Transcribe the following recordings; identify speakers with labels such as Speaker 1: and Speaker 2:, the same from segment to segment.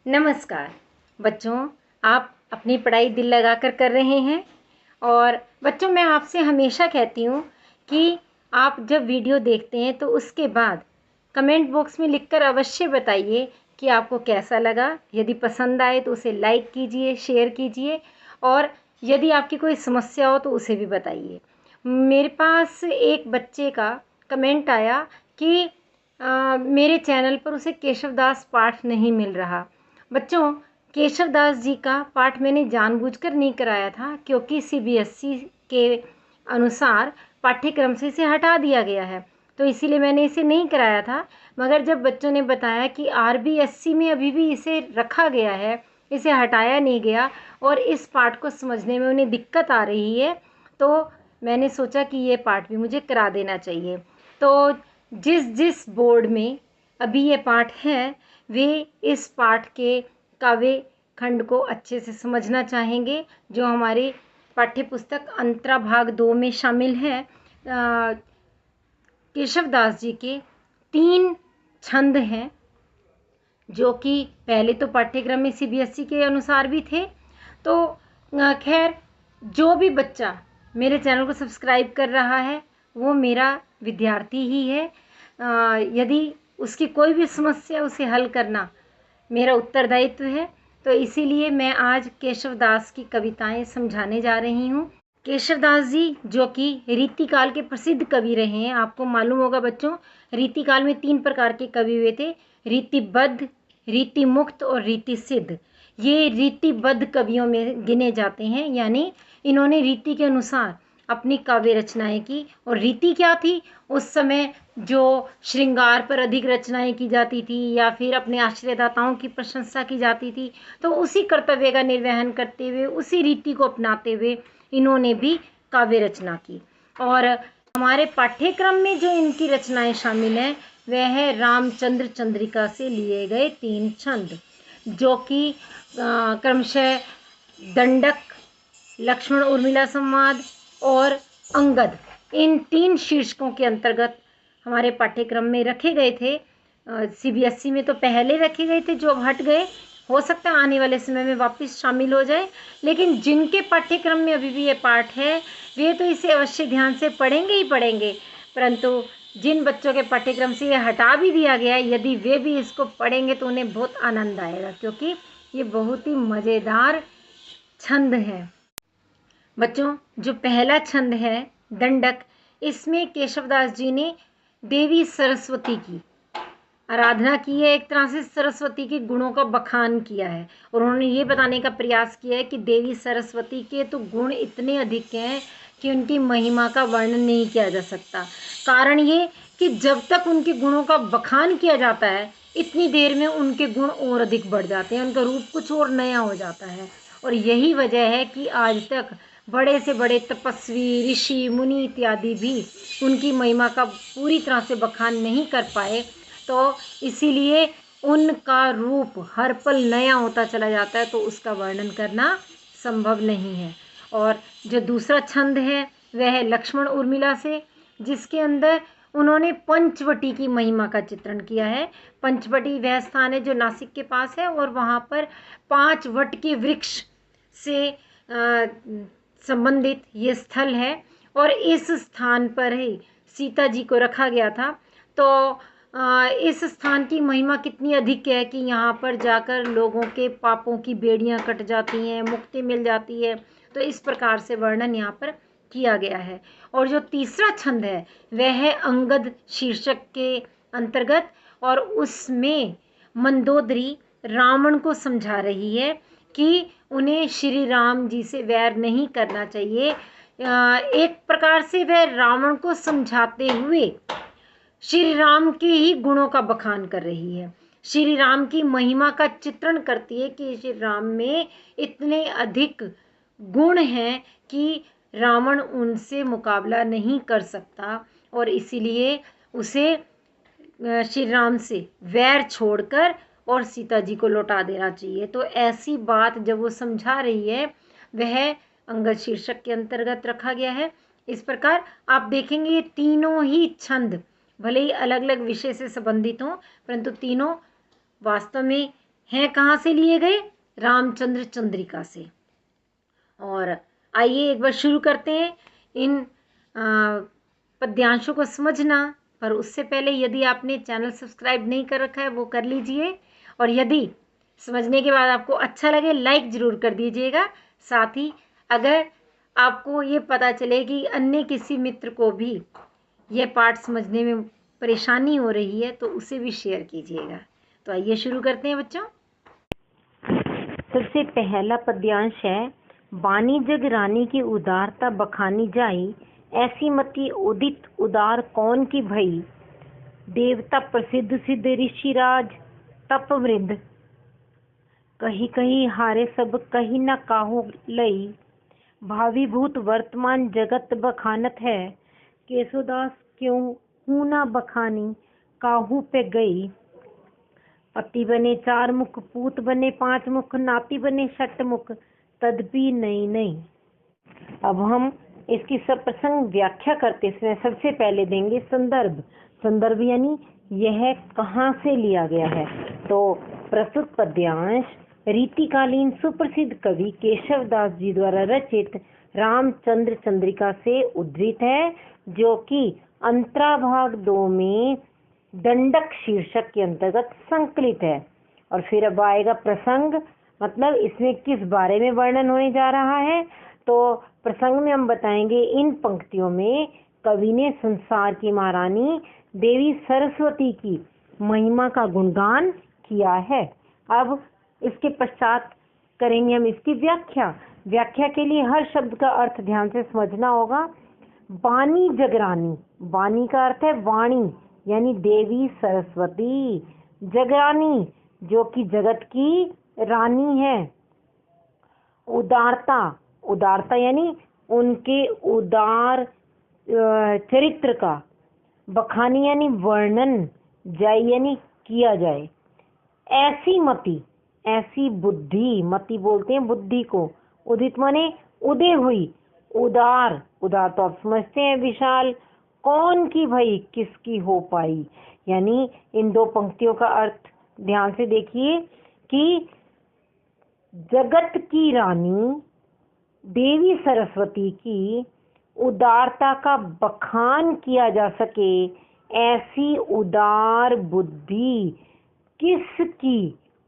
Speaker 1: नमस्कार बच्चों, आप अपनी पढ़ाई दिल लगाकर कर रहे हैं। और बच्चों, मैं आपसे हमेशा कहती हूँ कि आप जब वीडियो देखते हैं तो उसके बाद कमेंट बॉक्स में लिखकर अवश्य बताइए कि आपको कैसा लगा। यदि पसंद आए तो उसे लाइक कीजिए, शेयर कीजिए, और यदि आपकी कोई समस्या हो तो उसे भी बताइए। मेरे पास एक बच्चे का कमेंट आया कि मेरे चैनल पर उसे केशवदास पाठ नहीं मिल रहा। बच्चों, केशवदास जी का पाठ मैंने जानबूझकर नहीं कराया था, क्योंकि सीबीएसई के अनुसार पाठ्यक्रम से इसे हटा दिया गया है, तो इसीलिए मैंने इसे नहीं कराया था। मगर जब बच्चों ने बताया कि आरबीएसई में अभी भी इसे रखा गया है, इसे हटाया नहीं गया, और इस पाठ को समझने में उन्हें दिक्कत आ रही है, तो मैंने सोचा कि ये पाठ भी मुझे करा देना चाहिए। तो जिस जिस बोर्ड में अभी ये पाठ है, वे इस पाठ के काव्य खंड को अच्छे से समझना चाहेंगे, जो हमारे पाठ्य पुस्तक अंतरा भाग 2 में शामिल है। केशवदास जी के 3 छंद हैं, जो कि पहले तो पाठ्यक्रम में सीबीएसई के अनुसार भी थे। तो खैर, जो भी बच्चा मेरे चैनल को सब्सक्राइब कर रहा है वो मेरा विद्यार्थी ही है। यदि उसकी कोई भी समस्या, उसे हल करना मेरा उत्तरदायित्व है। तो इसीलिए मैं आज केशवदास की कविताएं समझाने जा रही हूँ। केशवदास जी, जो कि रीतिकाल के प्रसिद्ध कवि रहे हैं, आपको मालूम होगा बच्चों, रीतिकाल में 3 प्रकार के कवि हुए थे: रीतिबद्ध, रीतिमुक्त और रीतिसिद्ध। ये रीतिबद्ध कवियों में गिने जाते हैं, यानी इन्होंने रीति के अनुसार अपनी काव्य रचनाएं की। और रीति क्या थी? उस समय जो श्रृंगार पर अधिक रचनाएं की जाती थी, या फिर अपने आश्रयदाताओं की प्रशंसा की जाती थी, तो उसी कर्तव्य का निर्वहन करते हुए, उसी रीति को अपनाते हुए इन्होंने भी काव्य रचना की। और हमारे पाठ्यक्रम में जो इनकी रचनाएं शामिल हैं, वह है रामचंद्र चंद्रिका से लिए गए 3 छंद, जो कि क्रमशः दंडक, लक्ष्मण उर्मिला संवाद और अंगद, इन 3 शीर्षकों के अंतर्गत हमारे पाठ्यक्रम में रखे गए थे। सीबीएसई में तो पहले रखे गए थे, जो अब हट गए। हो सकता है आने वाले समय में वापस शामिल हो जाए, लेकिन जिनके पाठ्यक्रम में अभी भी ये पाठ है, वे तो इसे अवश्य ध्यान से पढ़ेंगे ही पढ़ेंगे। परंतु जिन बच्चों के पाठ्यक्रम से ये हटा भी दिया गया है, यदि वे भी इसको पढ़ेंगे तो उन्हें बहुत आनंद आएगा, क्योंकि ये बहुत ही मज़ेदार छंद है। बच्चों, जो पहला छंद है दंडक, इसमें केशवदास जी ने देवी सरस्वती की आराधना की है। एक तरह से सरस्वती के गुणों का बखान किया है, और उन्होंने ये बताने का प्रयास किया है कि देवी सरस्वती के तो गुण इतने अधिक हैं कि उनकी महिमा का वर्णन नहीं किया जा सकता। कारण ये कि जब तक उनके गुणों का बखान किया जाता है, इतनी देर में उनके गुण और अधिक बढ़ जाते हैं, उनका रूप कुछ और नया हो जाता है। और यही वजह है कि आज तक बड़े से बड़े तपस्वी, ऋषि, मुनि इत्यादि भी उनकी महिमा का पूरी तरह से बखान नहीं कर पाए। तो इसीलिए उनका रूप हर पल नया होता चला जाता है, तो उसका वर्णन करना संभव नहीं है। और जो दूसरा छंद है वह है लक्ष्मण उर्मिला से, जिसके अंदर उन्होंने पंचवटी की महिमा का चित्रण किया है। पंचवटी वह स्थान है जो नासिक के पास है, और वहाँ पर 5 वट के वृक्ष से संबंधित ये स्थल है, और इस स्थान पर ही सीता जी को रखा गया था। तो इस स्थान की महिमा कितनी अधिक है कि यहाँ पर जाकर लोगों के पापों की बेड़ियाँ कट जाती हैं, मुक्ति मिल जाती है। तो इस प्रकार से वर्णन यहाँ पर किया गया है। और जो तीसरा छंद है वह है अंगद शीर्षक के अंतर्गत, और उसमें मंदोदरी रावण को समझा रही है कि उन्हें श्री राम जी से वैर नहीं करना चाहिए। एक प्रकार से वह रावण को समझाते हुए श्री राम के ही गुणों का बखान कर रही है, श्री राम की महिमा का चित्रण करती है कि श्री राम में इतने अधिक गुण हैं कि रावण उनसे मुकाबला नहीं कर सकता, और इसीलिए उसे श्री राम से वैर छोड़कर और सीता जी को लौटा देना चाहिए। तो ऐसी बात जब वो समझा रही है, वह अंगद शीर्षक के अंतर्गत रखा गया है। इस प्रकार आप देखेंगे ये तीनों ही छंद भले ही अलग अलग विषय से संबंधित हों, परंतु तीनों वास्तव में हैं कहाँ से लिए गए? रामचंद्र चंद्रिका से। और आइए एक बार शुरू करते हैं इन पद्यांशों को समझना। पर उससे पहले यदि आपने चैनल सब्सक्राइब नहीं कर रखा है वो कर लीजिए, और यदि समझने के बाद आपको अच्छा लगे लाइक ज़रूर कर दीजिएगा। साथ ही अगर आपको ये पता चले कि अन्य किसी मित्र को भी यह पाठ समझने में परेशानी हो रही है तो उसे भी शेयर कीजिएगा। तो आइए शुरू करते हैं बच्चों।
Speaker 2: सबसे पहला पद्यांश है, बानी जग रानी की उदारता बखानी जाई, ऐसी मति उदित उदार कौन की भई, देवता प्रसिद्ध सिद्ध ऋषिराज तप वृद्ध, कही कही हारे सब कही न काहू लई, भावी भूत वर्तमान जगत बखानत है, केशोदास क्यों हूँ न बखानी काहू पे गई, पति बने 4 मुख, पूत बने 5 मुख, नाती बने 6 मुख, तदपि नहीं नहीं। अब हम इसकी सप्रसंग व्याख्या करते समय सबसे पहले देंगे संदर्भ। संदर्भ यानी यह कहाँ से लिया गया है। तो प्रस्तुत पद्यांश रीतिकालीन सुप्रसिद्ध कवि केशवदास जी द्वारा रचित रामचंद्र चंद्रिका से उद्धृत है, जो कि अंतराभाग 2 में दंडक शीर्षक के अंतर्गत संकलित है। और फिर अब आएगा प्रसंग, मतलब इसमें किस बारे में वर्णन होने जा रहा है। तो प्रसंग में हम बताएंगे, इन पंक्तियों में कवि ने संसार की महारानी देवी सरस्वती की महिमा का गुणगान किया है। अब इसके पश्चात करेंगे हम इसकी व्याख्या। व्याख्या के लिए हर शब्द का अर्थ ध्यान से समझना होगा। बानी जगरानी, बानी का अर्थ है वाणी यानी देवी सरस्वती, जगरानी जो कि जगत की रानी है, उदारता, उदारता यानी उनके उदार चरित्र का, बखानी यानी वर्णन, जाय यानी किया जाए, ऐसी मति, ऐसी बुद्धि, मति बोलते हैं बुद्धि को, उदित माने उदय हुई, उदार, उदार तो आप समझते हैं विशाल, कौन की भई किसकी हो पाई। यानी इन 2 पंक्तियों का अर्थ ध्यान से देखिए कि जगत की रानी देवी सरस्वती की उदारता का बखान किया जा सके, ऐसी उदार बुद्धि किसकी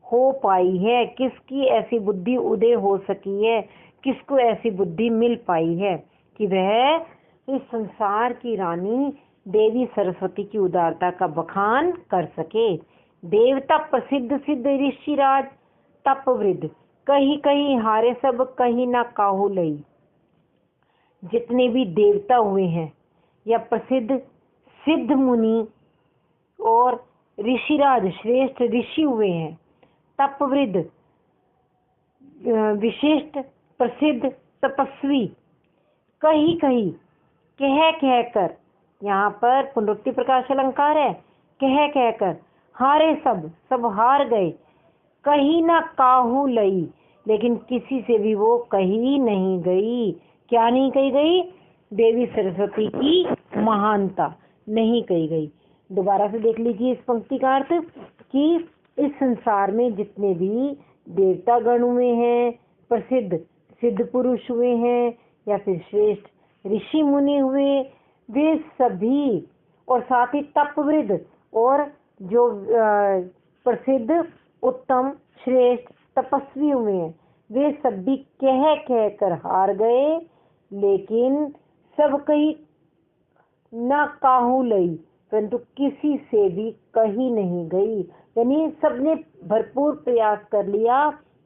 Speaker 2: हो पाई है, किसकी ऐसी बुद्धि उदय हो सकी है, किसको ऐसी बुद्धि मिल पाई है कि वह इस संसार की रानी देवी सरस्वती की उदारता का बखान कर सके। देवता प्रसिद्ध सिद्ध ऋषिराज तपवृद्ध, कहीं कहीं हारे सब कहीं ना काहू लई। जितने भी देवता हुए हैं या प्रसिद्ध सिद्ध मुनि और ऋषिराज श्रेष्ठ ऋषि हुए हैं, तपवृद्ध विशिष्ट प्रसिद्ध तपस्वी, कहीं कहीं कह कह कर, यहाँ पर पुनरुक्ति प्रकाश अलंकार है, कह कह कर हारे सब, सब हार गए, कहीं ना काहू लई, लेकिन किसी से भी वो कही नहीं गई। क्या नहीं कही गई? देवी सरस्वती की महानता नहीं कही गई। दोबारा से देख लीजिए इस पंक्ति का अर्थ कि इस संसार में जितने भी देवता गण हुए हैं, प्रसिद्ध सिद्ध पुरुष हुए हैं या फिर श्रेष्ठ ऋषि मुनि हुए, वे सभी, और साथ ही तपवृद्ध और जो प्रसिद्ध उत्तम श्रेष्ठ तपस्वी हुए हैं, वे सभी कह कह कर हार गए, लेकिन सब कहीं न काहू लई, परंतु किसी से भी कही नहीं गई। यानी सबने भरपूर प्रयास कर लिया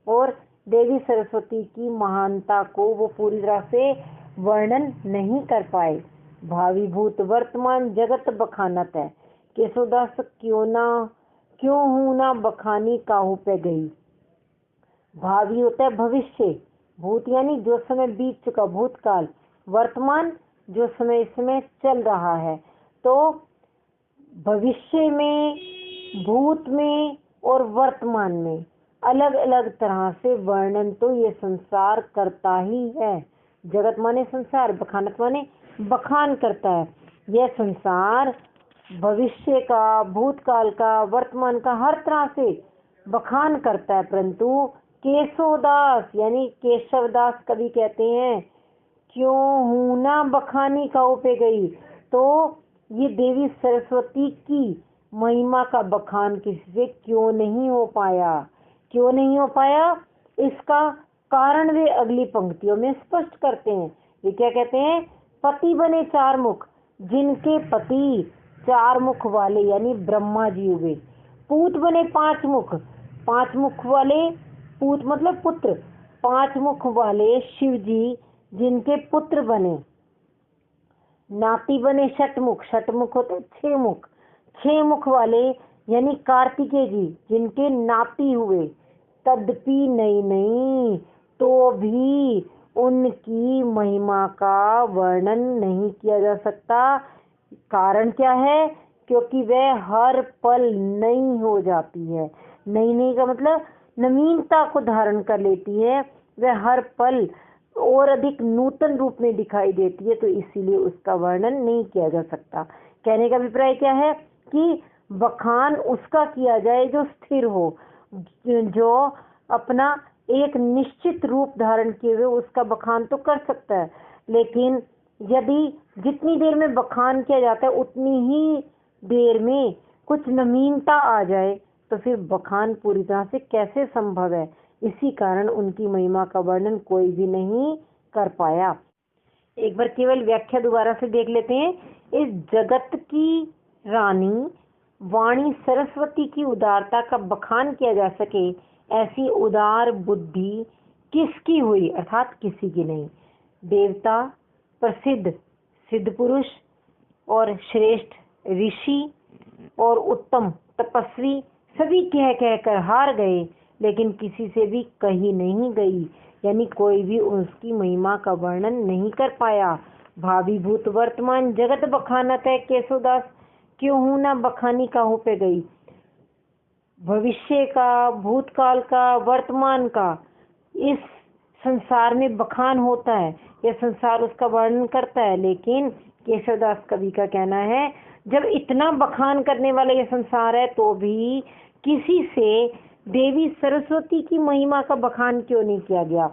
Speaker 2: और देवी सरस्वती की महानता को वो पूरी तरह से वर्णन नहीं कर पाए। भावी भूत वर्तमान जगत बखानत है, केशोदास क्यों हूँ ना बखानी काहू पे गई। भावी होता है भविष्य, भूत यानी जो समय बीत चुका भूतकाल, वर्तमान जो समय इस समय चल रहा है। तो भविष्य में, भूत में और वर्तमान में अलग अलग तरह से वर्णन तो ये संसार करता ही है। जगत माने संसार, बखानत माने बखान करता है। यह संसार भविष्य का, भूतकाल का, वर्तमान का हर तरह से बखान करता है, परंतु केशवदास यानी केशवदास कवि कहते हैं क्यों हूं ना बखानी काऊ पे गई। तो ये देवी सरस्वती की महिमा का बखान किसी से क्यों नहीं हो पाया, क्यों नहीं हो पाया, इसका कारण वे अगली पंक्तियों में स्पष्ट करते हैं। वे क्या कहते हैं, पति बने चार मुख, जिनके पति चार मुख वाले यानी ब्रह्मा जी हुए। पूत बने पांच मुख, पांच मुख वाले, पूत मतलब पुत्र, पांच मुख वाले शिव जी जिनके पुत्र बने। नाती बने षटमुख, षटमुख होते छह मुख, छह मुख वाले यानी कार्तिकेय जी जिनके नाती हुए। तदपि नहीं नहीं, तो भी उनकी महिमा का वर्णन नहीं किया जा सकता। कारण क्या है, क्योंकि वह हर पल नई हो जाती है। नई नई का मतलब नवीनता को धारण कर लेती है, वह हर पल और अधिक नूतन रूप में दिखाई देती है, तो इसीलिए उसका वर्णन नहीं किया जा सकता। कहने का अभिप्राय क्या है कि बखान उसका किया जाए जो स्थिर हो, जो अपना एक निश्चित रूप धारण किए हुए, उसका बखान तो कर सकता है। लेकिन यदि जितनी देर में बखान किया जाता है उतनी ही देर में कुछ नवीनता आ जाए तो फिर बखान पूरी तरह से कैसे संभव है। इसी कारण उनकी महिमा का वर्णन कोई भी नहीं कर पाया। एक बार केवल व्याख्या दोबारा से देख लेते हैं। इस जगत की रानी वाणी सरस्वती की उदारता का बखान किया जा सके, ऐसी उदार बुद्धि किसकी हुई, अर्थात किसी की नहीं। देवता, प्रसिद्ध सिद्ध पुरुष और श्रेष्ठ ऋषि और उत्तम तपस्वी सभी कह कह कर हार गए, लेकिन किसी से भी कही नहीं गई, यानी कोई भी उसकी महिमा का वर्णन नहीं कर पाया। भावी भूत वर्तमान जगत बखानत है केशवदास, क्यों हूं ना बखानी काहू पे गई। भविष्य का, भूतकाल का, वर्तमान का इस संसार में बखान होता है, यह संसार उसका वर्णन करता है। लेकिन केशवदास कवि का कहना है जब इतना बखान करने वाला ये संसार है तो भी किसी से देवी सरस्वती की महिमा का बखान क्यों नहीं किया गया।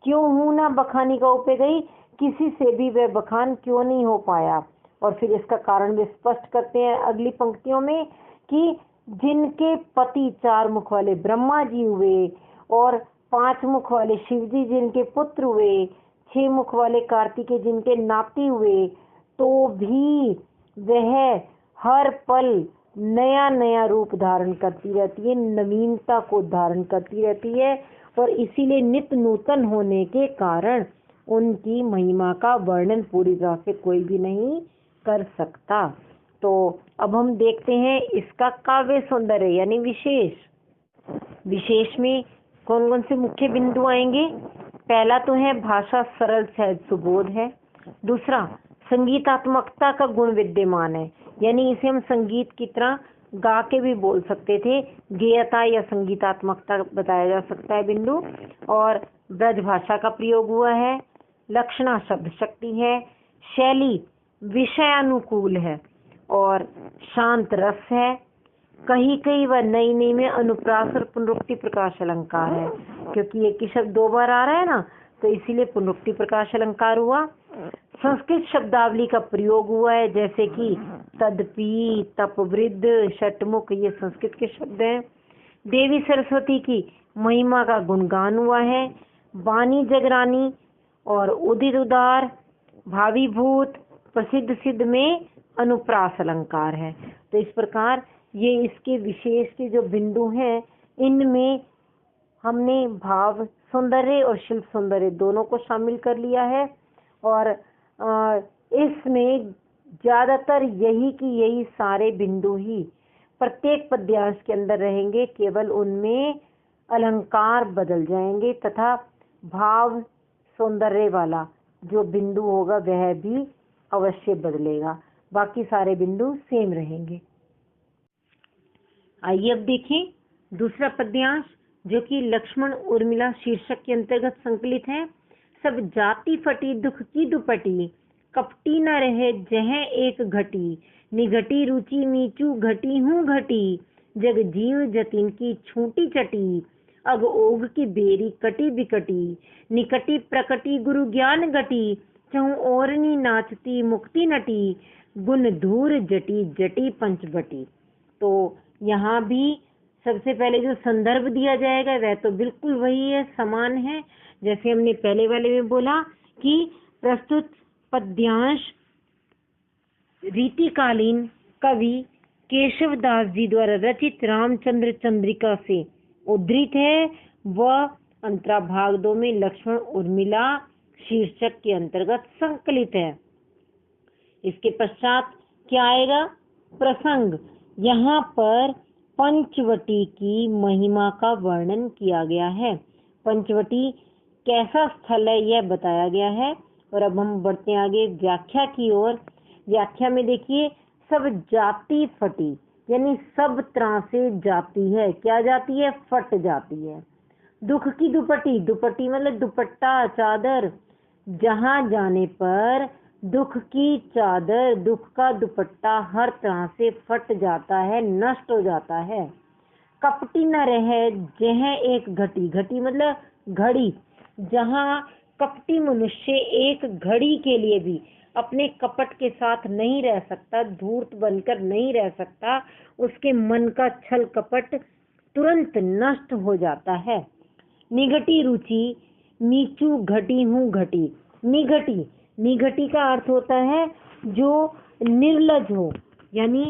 Speaker 2: क्यों हूं ना बखानी का उपे गई, किसी से भी वह बखान क्यों नहीं हो पाया। और फिर इसका कारण वे स्पष्ट करते हैं अगली पंक्तियों में कि जिनके पति चार मुख वाले ब्रह्मा जी हुए और पांच मुख वाले शिव जी जिनके पुत्र हुए, छह मुख वाले कार्तिकेय जिनके नाती हुए, तो भी वह हर पल नया नया रूप धारण करती रहती है, नवीनता को धारण करती रहती है, और इसीलिए नित्य नूतन होने के कारण उनकी महिमा का वर्णन पूरी तरह से कोई भी नहीं कर सकता। तो अब हम देखते हैं इसका काव्य सौंदर्य यानी विशेष। विशेष में कौन कौन से मुख्य बिंदु आएंगे। पहला तो है भाषा सरल सहज सुबोध है। दूसरा संगीतात्मकता का गुण विद्यमान है, यानी इसे हम संगीत की तरह गा के भी बोल सकते थे, गेयता या संगीतात्मकता बताया जा सकता है बिंदु। और ब्रज भाषा का प्रयोग हुआ है। लक्षणा शब्द शक्ति है। शैली विषयानुकूल है और शांत रस है। कहीं कहीं वह नई नई में अनुप्रास और पुनरुक्ति प्रकाश अलंकार है, क्योंकि एक ही शब्द दो बार आ रहा है ना, तो इसीलिए पुनरुक्ति प्रकाश अलंकार हुआ। संस्कृत शब्दावली का प्रयोग हुआ है, जैसे कि तदपि, तपवृद्ध, षटमुख, ये संस्कृत के शब्द हैं। देवी सरस्वती की महिमा का गुणगान हुआ है। वाणी जगरानी और उदित उदार, भावी भूत, प्रसिद्ध सिद्ध में अनुप्रास अलंकार है। तो इस प्रकार ये इसके विशेष के जो बिंदु हैं, इनमें हमने भाव सौंदर्य और शिल्प सौंदर्य दोनों को शामिल कर लिया है। और इसमें ज़्यादातर यही कि यही सारे बिंदु ही प्रत्येक पद्यांश के अंदर रहेंगे, केवल उनमें अलंकार बदल जाएंगे तथा भाव सौंदर्य वाला जो बिंदु होगा वह भी अवश्य बदलेगा, बाकी सारे बिंदु सेम रहेंगे। आइए अब देखें दूसरा पद्यांश, जो कि लक्ष्मण उर्मिला शीर्षक के अंतर्गत संकलित है। सब जाति फटी दुख की दुपटी, कपटी न रहे जह एक घटी, निघटी रुचि नीचू घटी हूँ घटी, जग जीव जतिन की छूटी चटी, अग ओग की बेरी कटी बिकटी, निकटी प्रकटी गुरु ज्ञान घटी, चहु ओरनी नाचती मुक्ति नटी, गुण धूर जटी जटी पंचवटी। तो यहाँ भी सबसे पहले जो संदर्भ दिया जाएगा वह तो बिल्कुल वही है, समान है, जैसे हमने पहले वाले में बोला कि प्रस्तुत पद्यांश रीतिकालीन कवि केशवदास जी द्वारा रचित रामचंद्र चंद्रिका से उद्धृत है। वह अंतराभाग 2 में लक्ष्मण उर्मिला शीर्षक के अंतर्गत संकलित है। इसके पश्चात क्या आएगा? प्रसंग। यहाँ पर पंचवटी की महिमा का वर्णन किया गया है। पंचवटी कैसा स्थल है यह बताया गया है। और अब हम बढ़ते हैं आगे व्याख्या की ओर। व्याख्या में देखिए, सब जाति फटी, यानी सब तरह से जाती है। क्या जाती है? फट जाती है। दुख की दुपट्टी, दुपट्टी मतलब दुपट्टा, चादर। जहाँ जाने पर दुख की चादर, दुख का दुपट्टा हर तरह से फट जाता है, नष्ट हो जाता है। कपटी न रहे जह एक घटी, घटी मतलब घड़ी। जहाँ कपटी मनुष्य एक घड़ी के लिए भी अपने कपट के साथ नहीं रह सकता, धूर्त बनकर नहीं रह सकता, उसके मन का छल कपट तुरंत नष्ट हो जाता है। निघटी रुचि, नीचू घटी हूँ घटी। निघटी, निघटी का अर्थ होता है जो निर्लज हो, यानी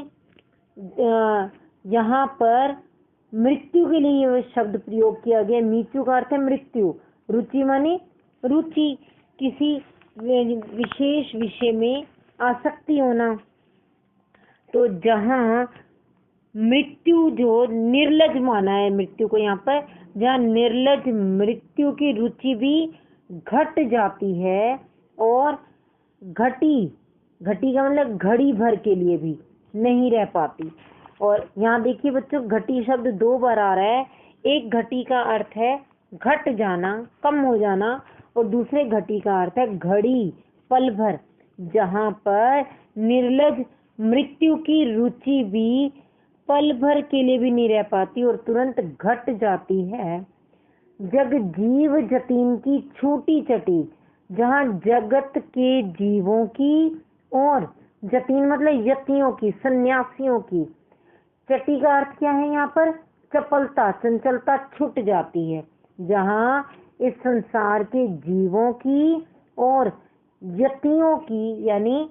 Speaker 2: यहाँ पर मृत्यु के लिए यह शब्द प्रयोग किया गया। नीचू का अर्थ है मृत्यु, रुचि माने रुचि, किसी विशेष विषय में आसक्ति होना। तो जहाँ मृत्यु जो निर्लज माना है मृत्यु को, यहाँ पर जहाँ निर्लज मृत्यु की रुचि भी घट जाती है और घटी, घटी का मतलब घड़ी भर के लिए भी नहीं रह पाती। और यहाँ देखिए बच्चों, घटी शब्द 2 बार आ रहा है। एक घटी का अर्थ है घट जाना, कम हो जाना, और दूसरे घटी का अर्थ है घड़ी, पल भर। जहाँ पर निर्लज मृत्यु की रुचि भी पल भर के लिए भी नहीं रह पाती और तुरंत घट जाती है। जग जीव जतीन की छूटी चटी, जहाँ जगत के जीवों की और जतीन मतलब यतियों की, सन्यासियों की। चटी का अर्थ क्या है? यहाँ पर चपलता, चंचलता छूट जाती है। जहाँ इस संसार के जीवों की और यतियों की यानी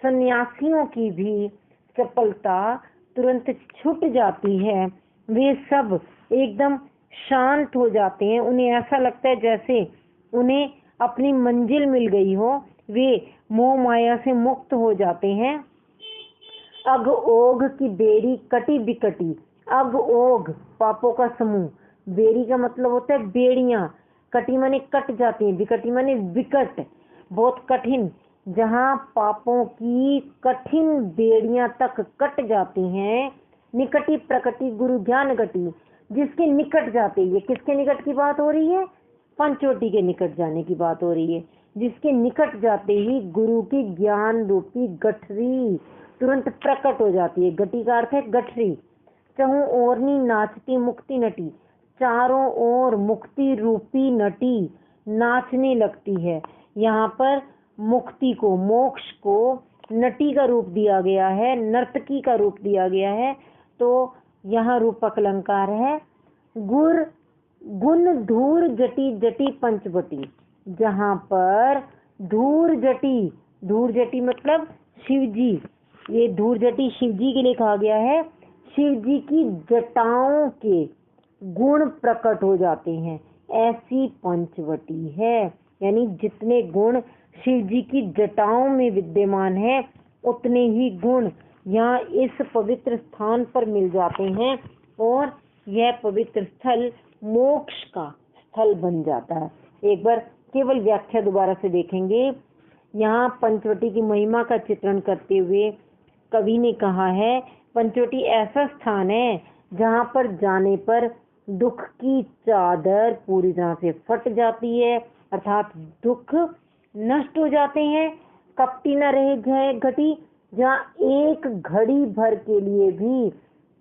Speaker 2: सन्यासियों की भी चपलता तुरंत छूट जाती है। वे सब एकदम शांत हो जाते हैं। उन्हें ऐसा लगता है जैसे उन्हें अपनी मंजिल मिल गई हो। वे मोह माया से मुक्त हो जाते हैं। अग ओग की बेरी कटी बिकटी। अग ओग पापों का समूह, बेरी का मतलब होता है बेड़ियां, कटी माने कट जाती हैं, बिकटी माने विकट, बहुत कठिन। जहाँ पापों की कठिन बेड़ियां तक कट जाती हैं। निकटी प्रकटी गुरु ज्ञान घटी, जिसके निकट जाते, ये किसके निकट की बात हो रही है? पंचवटी के निकट जाने की बात हो रही है। जिसके निकट जाते ही गुरु की ज्ञान रूपी गठरी तुरंत प्रकट हो जाती है। गटी का अर्थ है गठरी। चहु ओरनी नाचती मुक्ति नटी, चारों ओर मुक्ति रूपी नटी नाचने लगती है। यहाँ पर मुक्ति को, मोक्ष को नटी का रूप दिया गया है, नर्तकी का रूप दिया गया है। तो यहाँ रूपक अलंकार है गुण धूर जटी जटी पंचवटी। जहाँ पर धूर जटी मतलब शिव जी, ये धूर जटी शिव जी के लिए कहा गया है। शिव जी की जटाओं के गुण प्रकट हो जाते हैं, ऐसी पंचवटी है। यानी जितने गुण शिव जी की जटाओं में विद्यमान है उतने ही गुण यहाँ इस पवित्र स्थान पर मिल जाते हैं और यह पवित्र स्थल मोक्ष का स्थल बन जाता है। एक बार केवल व्याख्या दोबारा से देखेंगे। यहाँ पंचवटी की महिमा का चित्रण करते हुए कवि ने कहा है, पंचवटी ऐसा स्थान है जहाँ पर जाने पर दुख की चादर पूरी तरह से फट जाती है, अर्थात दुख नष्ट हो जाते हैं। कपटी न रहे घटी, जहाँ एक घड़ी भर के लिए भी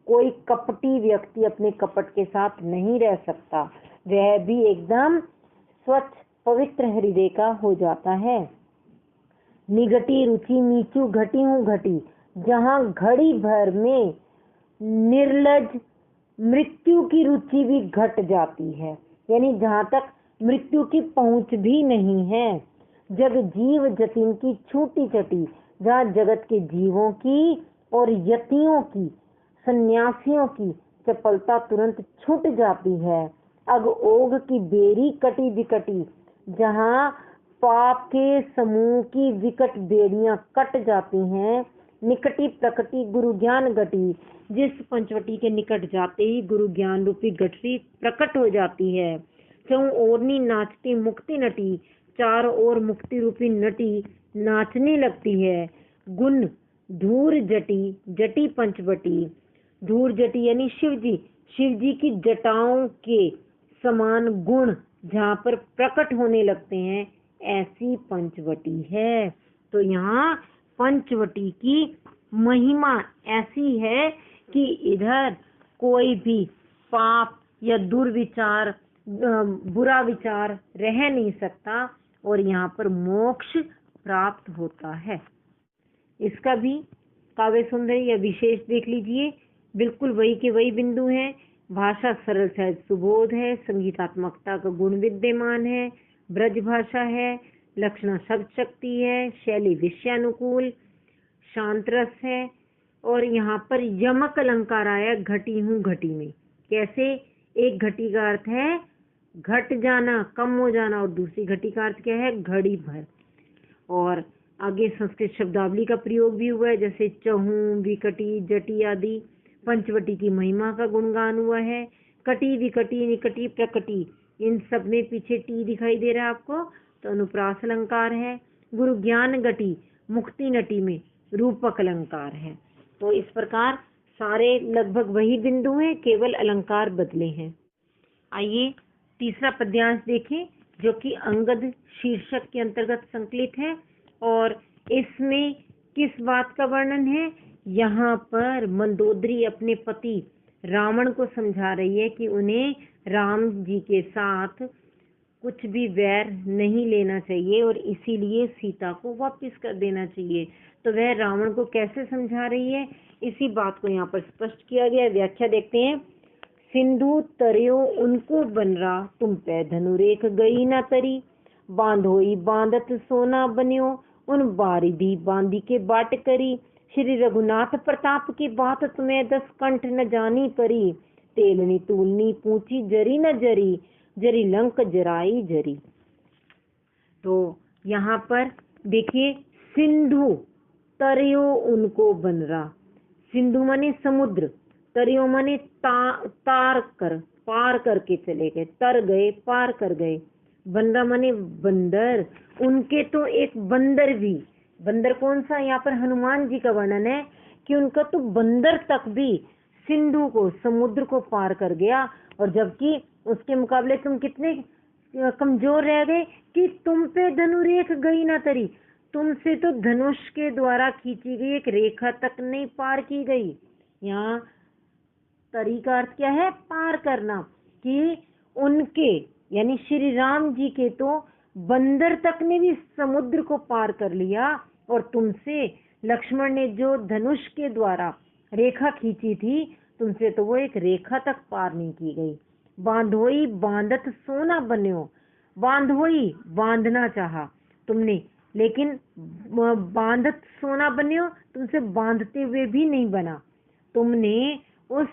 Speaker 2: कोई कपटी व्यक्ति अपने कपट के साथ नहीं रह सकता, वह भी एकदम स्वच्छ पवित्र हृदय का हो जाता है। निगटी रुचि नीचू घटी हूँ घटी, जहाँ घड़ी भर में निर्लज मृत्यु की रुचि भी घट जाती है, यानी जहाँ तक मृत्यु की पहुँच भी नहीं है। जग जीव जतिन की छूटी छटी, जहाँ जगत के जीवों की और यतियों की, सन्यासियों की चपलता तुरंत छूट जाती है। अग ओग की बेरी कटी विकटी, जहाँ पाप के समूह की विकट बेड़ियां कट जाती हैं। निकटी प्रकटी गुरु ज्ञान गटी, जिस पंचवटी के निकट जाते ही गुरु ज्ञान रूपी गठरी प्रकट हो जाती है। चौं ओरनी नाचती मुक्ति नटी, चारों ओर मुक्ति रूपी नटी नाचने लगती है। गुण धूर जटी जटी पंचवटी, धूर जटी यानी शिव जी की जटाओं के समान गुण जहाँ पर प्रकट होने लगते हैं, ऐसी पंचवटी है। तो यहाँ पंचवटी की महिमा ऐसी है कि इधर कोई भी पाप या दुर्विचार, बुरा विचार रह नहीं सकता और यहाँ पर मोक्ष प्राप्त होता है। इसका भी काव्य सुंदरी या विशेष देख लीजिए, बिल्कुल वही के वही बिंदु हैं। भाषा सरल सहज सुबोध है, संगीतात्मकता का गुण विद्यमान है, ब्रज भाषा है, लक्षणा शब्द शक्ति है, शैली विषयानुकूल, शांत रस है। और यहाँ पर यमक अलंकार आया घटी हूँ घटी में। कैसे? एक घटी का अर्थ है घट जाना, कम हो जाना, और दूसरी घटी का अर्थ क्या है? घड़ी भर। और आगे संस्कृत शब्दावली का प्रयोग भी हुआ है, जैसे चहूं, विकटी, जटी आदि। पंचवटी की महिमा का गुणगान हुआ है। कटी, विकटी, निकटी, प्रकटी, इन सब में पीछे टी दिखाई दे रहा है आपको, तो अनुप्रास अलंकार है। गुरु ज्ञान गटी मुक्ति नटी में रूपक अलंकार है। तो इस प्रकार सारे लगभग वही बिंदु हैं, केवल अलंकार बदले हैं। आइए तीसरा पद्यांश देखें, जो कि अंगद शीर्षक के अंतर्गत संकलित है। और इसमें किस बात का वर्णन है? यहाँ पर मंदोदरी अपने पति रावण को समझा रही है कि उन्हें राम जी के साथ कुछ भी वैर नहीं लेना चाहिए और इसीलिए सीता को वापस कर देना चाहिए। तो वह रावण को कैसे समझा रही है, इसी बात को यहाँ पर स्पष्ट किया गया है। व्याख्या देखते हैं। सिंधु तरियो उनको बनरा, तुम पे धनुरेख गई ना तरी, बांधोई बांधत सोना बन्यो, उन बारिदी बांधी के बाट करी। श्री रघुनाथ प्रताप की बात तुम्हें 10 कंठ न जानी परी, तेलनी तूलनी पूछी जरी न जरी, जरी लंक जराई जरी। तो यहाँ पर देखिए, सिंधु तरियो उनको बनरा, सिंधु माने समुद्र, तरियो माने तार कर, पार करके चले गए, तर गए, पार कर गए। बंदरा माने बंदर, उनके तो एक बंदर भी, बंदर कौन सा? यहाँ पर हनुमान जी का वर्णन है कि उनका तो बंदर तक भी सिंधु को, समुद्र को पार कर गया। और जबकि उसके मुकाबले तुम कितने कमजोर रह गए कि तुम पे धनुरेख गई ना तरी, तुमसे तो धनुष के द्वारा खींची गई एक रेखा तक नहीं पार की गई। यहाँ तरी का अर्थ क्या है? पार करना। कि उनके यानी श्री राम जी के तो बंदर तक ने भी समुद्र को पार कर लिया, और तुमसे लक्ष्मण ने जो धनुष के द्वारा रेखा खींची थी, तुमसे तो वो एक रेखा तक पार नहीं की गई। बांधोई बांधत सोना बन्यो, बांधोई बांधना चाहा तुमने, लेकिन बांधत सोना बन्यो, तुमसे बांधते हुए भी नहीं बना। तुमने उस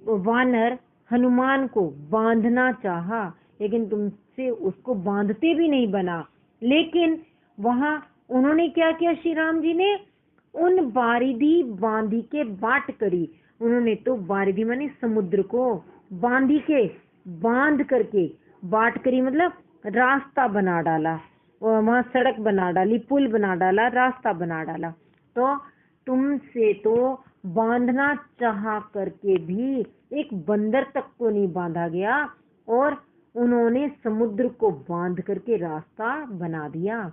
Speaker 2: वानर हनुमान को बांधना चाहा, लेकिन तुमसे उसको बांधते भी नहीं बना। लेकिन वहां उन्होंने क्या किया? श्री राम जी ने उन बारिदी बांधी के बाट करी, उन्होंने तो बारिदी माने समुद्र को बांधी के, बांध करके, बाट करी मतलब रास्ता बना डाला, वहां सड़क बना डाली, पुल बना डाला, रास्ता बना डाला। तो तुमसे तो बांधना चाह करके भी एक बंदर तक को नहीं बांधा गया, और उन्होंने समुद्र को बांध करके रास्ता बना दिया।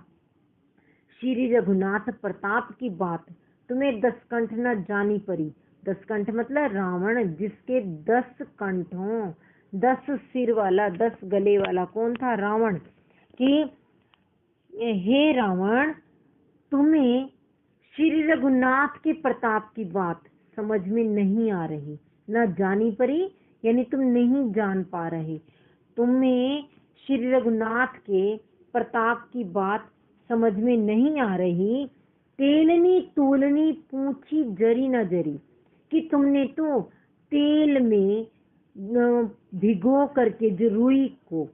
Speaker 2: श्री रघुनाथ प्रताप की बात तुम्हें 10 कंठ न जानी परी, 10 कंठ मतलब रावण, जिसके 10 कंठ हों, 10 सिर वाला, 10 गले वाला कौन था? रावण। कि हे रावण, तुम्हें श्री रघुनाथ के प्रताप की बात समझ में नहीं आ रही, ना जानी परी, यानी तुम नहीं जान पा रहे। तुम्हें श्री रघुनाथ के प्रताप की बात समझ में नहीं आ रही। तेलनी तूलनी पूछी जरी न जरी, कि तुमने तो तेल में भिगो करके जो रुई को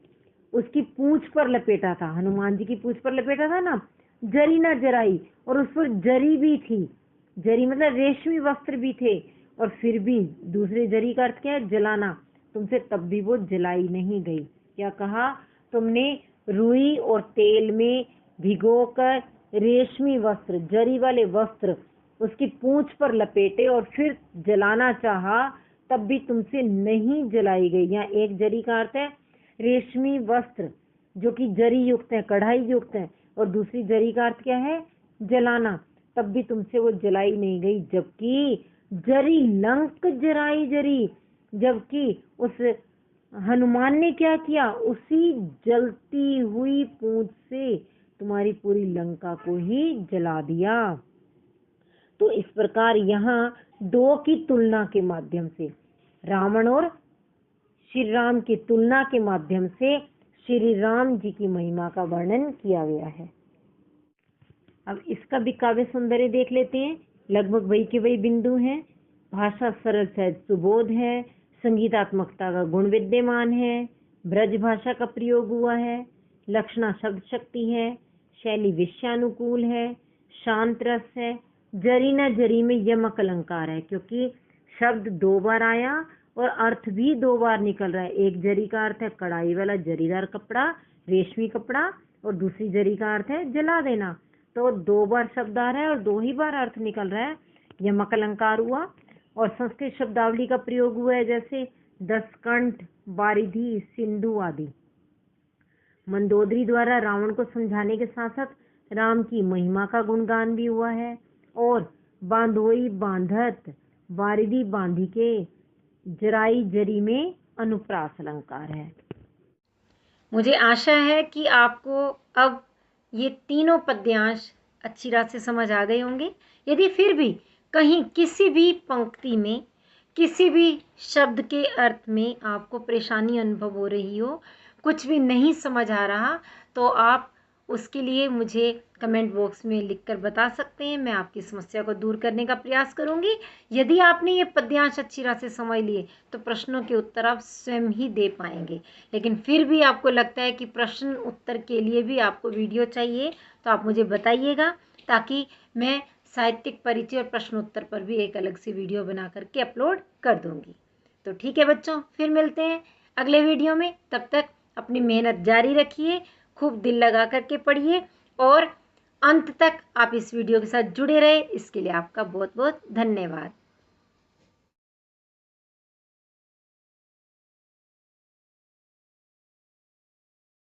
Speaker 2: उसकी पूंछ पर लपेटा था, हनुमान जी की पूंछ पर लपेटा था ना, जरी ना जराई, और उस पर जरी भी थी। जरी मतलब रेशमी वस्त्र भी थे, और फिर भी दूसरे जरी का अर्थ क्या है? जलाना। तुमसे तब भी वो जलाई नहीं गई। क्या कहा? तुमने रुई और तेल में भिगोकर रेशमी वस्त्र, जरी वाले वस्त्र उसकी पूंछ पर लपेटे और फिर जलाना चाहा, तब भी तुमसे नहीं जलाई गई। यहाँ एक जरी का अर्थ है रेशमी वस्त्र जो कि जरी युक्त है, कढ़ाई युक्त है, और दूसरी जरी का अर्थ क्या है? जलाना। तब भी तुमसे वो जलाई नहीं गई। जबकि जरी लंक जराई जरी, जबकि उस हनुमान ने क्या किया? उसी जलती हुई पूंछ से तुम्हारी पूरी लंका को ही जला दिया। तो इस प्रकार यहाँ दो की तुलना के माध्यम से, रावण और श्री राम की तुलना के माध्यम से श्री राम जी की महिमा का वर्णन किया गया है। अब इसका भी काव्य सौंदर्य देख लेते हैं। लगभग वही के वही बिंदु हैं। भाषा सरल सहज सुबोध है, संगीतात्मकता का गुण विद्यमान है, ब्रज भाषा का प्रयोग हुआ है, लक्षणा शब्द शक्ति है, शैली विषयानुकूल है, शांत रस है। जरी न जरी में यमक अलंकार है, क्योंकि शब्द 2 बार आया और अर्थ भी 2 बार निकल रहा है। एक जरी का अर्थ है कढ़ाई वाला जरीदार कपड़ा, रेशमी कपड़ा, और दूसरी जरी का अर्थ है जला देना। तो 2 बार शब्द आ रहा है और 2 ही बार अर्थ निकल रहा है, यमक अलंकार हुआ। और संस्कृत शब्दावली का प्रयोग हुआ है, जैसे 10 कंठ, बारिधि, सिंधु आदि। मंदोदरी द्वारा रावण को समझाने के साथ साथ राम की महिमा का गुणगान भी हुआ है। और बांधोई बांधत, बारिधि बांधी के, जराई जरी में अनुप्रास अलंकार है।
Speaker 1: मुझे आशा है कि आपको अब ये तीनों पद्यांश अच्छी तरह से समझ आ गए होंगे। यदि फिर भी कहीं किसी भी पंक्ति में, किसी भी शब्द के अर्थ में आपको परेशानी अनुभव हो रही हो, कुछ भी नहीं समझ आ रहा, तो आप उसके लिए मुझे कमेंट बॉक्स में लिखकर बता सकते हैं। मैं आपकी समस्या को दूर करने का प्रयास करूंगी। यदि आपने ये पद्यांश अच्छी तरह से समझ लिए तो प्रश्नों के उत्तर आप स्वयं ही दे पाएंगे। लेकिन फिर भी आपको लगता है कि प्रश्न उत्तर के लिए भी आपको वीडियो चाहिए, तो आप मुझे बताइएगा, ताकि मैं साहित्यिक परिचय और प्रश्नोत्तर पर भी एक अलग से वीडियो बना करके अपलोड कर दूंगी। तो ठीक है बच्चों, फिर मिलते हैं अगले वीडियो में। तब तक अपनी मेहनत जारी रखिए, खूब दिल लगा करके पढ़िए, और अंत तक आप इस वीडियो के साथ जुड़े रहे, इसके लिए आपका बहुत बहुत धन्यवाद।